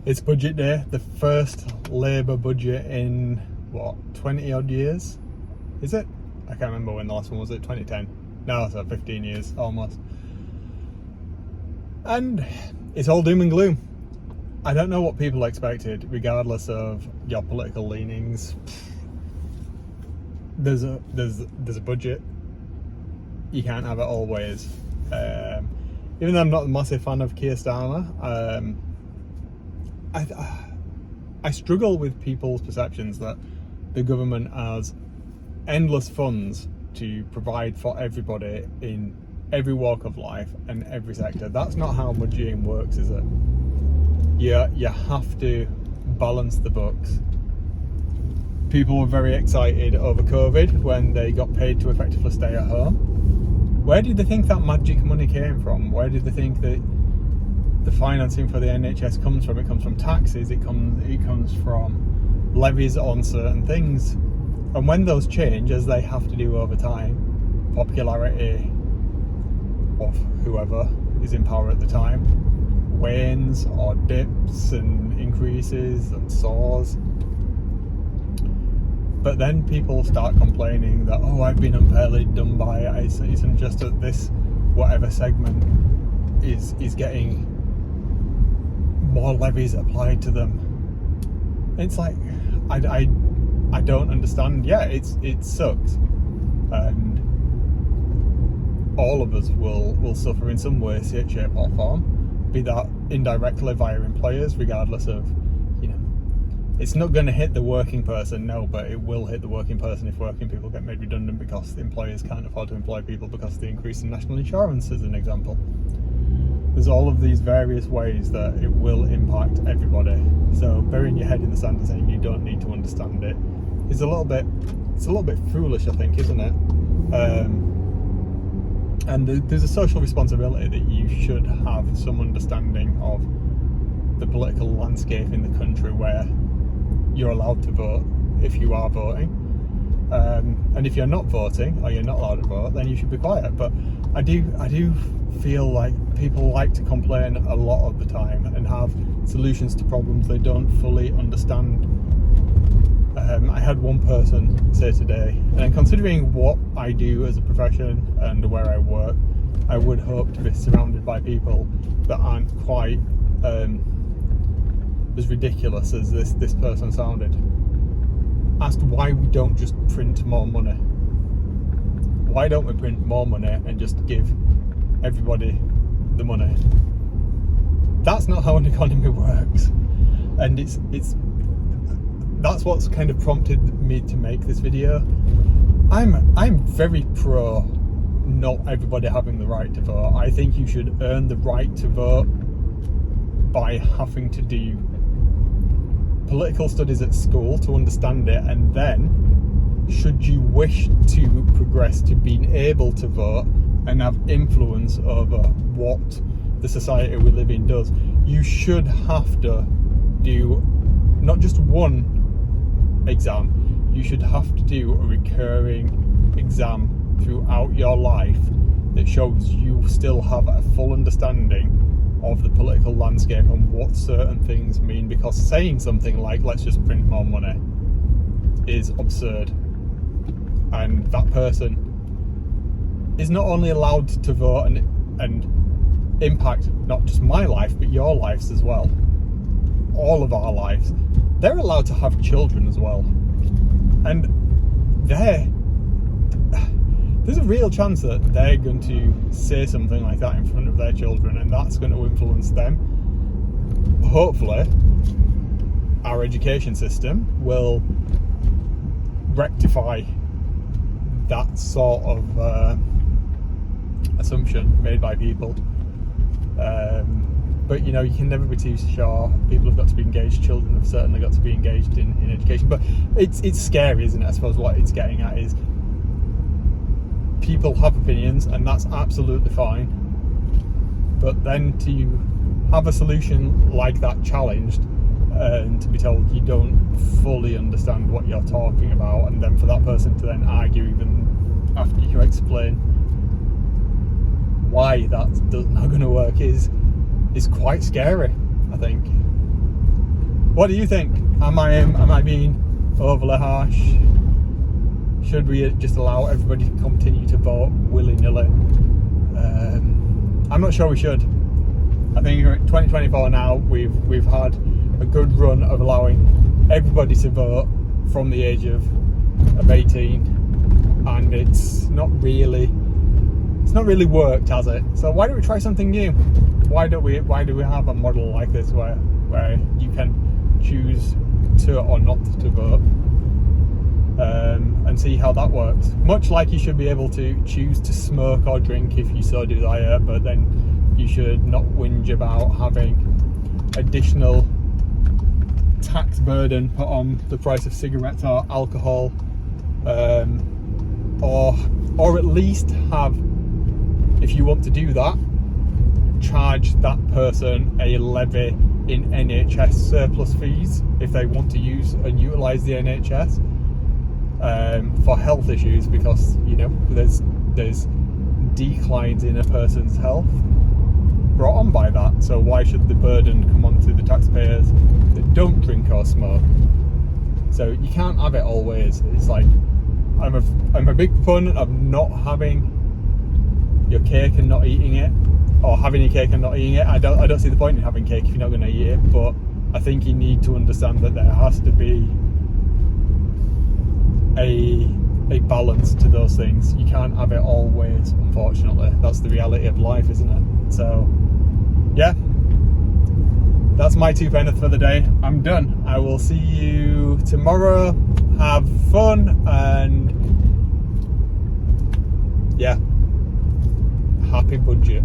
It's budget day, the first Labour budget in, what, 20 odd years? Is it? I can't remember when the last one was, 2010? No, so 15 years, almost. And it's all doom and gloom. I don't know what people expected, regardless of your political leanings. There's a budget. You can't have it always. Even though I'm not a massive fan of Keir Starmer, I struggle with people's perceptions that the government has endless funds to provide for everybody in every walk of life and every sector. That's not how budgeting works, is it? You have to balance the books. People were very excited over COVID when they got paid to effectively stay at home. Where did they think that magic money came from? Where did they think that the financing for the NHS comes from? It comes from taxes, it comes from levies on certain things. And when those change, as they have to do over time, popularity of whoever is in power at the time wanes or dips and increases and soars. But then people start complaining that, oh, I've been unfairly done by it. It isn't just that this whatever segment is getting more levies applied to them. It's like, I don't understand. Yeah, it sucks, and all of us will suffer in some way, shape or form, be that indirectly via employers, regardless of, it's not going to hit the working person, no, but it will hit the working person if working people get made redundant because the employers can't afford to employ people because of the increase in national insurance, as an example. There's all of these various ways that it will impact everybody. So burying your head in the sand and saying you don't need to understand it is a little bit foolish, I think, isn't it? And there's a social responsibility that you should have some understanding of the political landscape in the country where you're allowed to vote if you are voting. And if you're not voting or you're not allowed to vote, then you should be quiet. But I do feel like people like to complain a lot of the time and have solutions to problems they don't fully understand. I had one person say today, and considering what I do as a profession and where I work, I would hope to be surrounded by people that aren't quite as ridiculous as this person sounded. Asked why we don't just print more money. Why don't we print more money and just give everybody the money? That's not how an economy works, and that's what's kind of prompted me to make this video. I'm very pro not everybody having the right to vote. I think you should earn the right to vote by having to do political studies at school to understand it, and then should you wish to progress to being able to vote and have influence over what the society we live in does, you should have to do not just one exam, you should have to do a recurring exam throughout your life that shows you still have a full understanding of the political landscape and what certain things mean, because saying something like let's just print more money is absurd, and that person is not only allowed to vote and impact not just my life but your lives as well, all of our lives. They're allowed to have children as well, and there's a real chance that they're going to say something like that in front of their children, and that's going to influence them. Hopefully, our education system will rectify that sort of assumption made by people. But you can never be too sure. People have got to be engaged. Children have certainly got to be engaged in education. But it's scary, isn't it? I suppose what it's getting at is people have opinions, and that's absolutely fine. But then to have a solution like that challenged, and to be told you don't fully understand what you're talking about, and then for that person to then argue even after you explain why that's not going to work is quite scary, I think. What do you think? Am I being overly harsh? Should we just allow everybody to continue to vote willy-nilly? I'm not sure we should. I think we're at 2024 now. We've had a good run of allowing everybody to vote from the age of 18, and it's not really worked, has it? So why don't we try something new? Why do we have a model like this where you can choose to or not to vote, and see how that works? Much like you should be able to choose to smoke or drink if you so desire, but then you should not whinge about having additional tax burden put on the price of cigarettes or alcohol, or at least have, if you want to do that, charge that person a levy in NHS surplus fees if they want to use and utilise the NHS for health issues, because there's declines in a person's health brought on by that. So why should the burden come on to the taxpayers that don't drink or smoke? So you can't have it all ways. It's like I'm a big proponent of not having your cake and not eating it, or having your cake and not eating it. I don't see the point in having cake if you're not going to eat it, but I think you need to understand that there has to be a balance to those things. You can't have it all ways, unfortunately. That's the reality of life, isn't it? So yeah, that's my 2 pence for the day. I'm done. I will see you tomorrow. Have fun, and yeah, happy budget.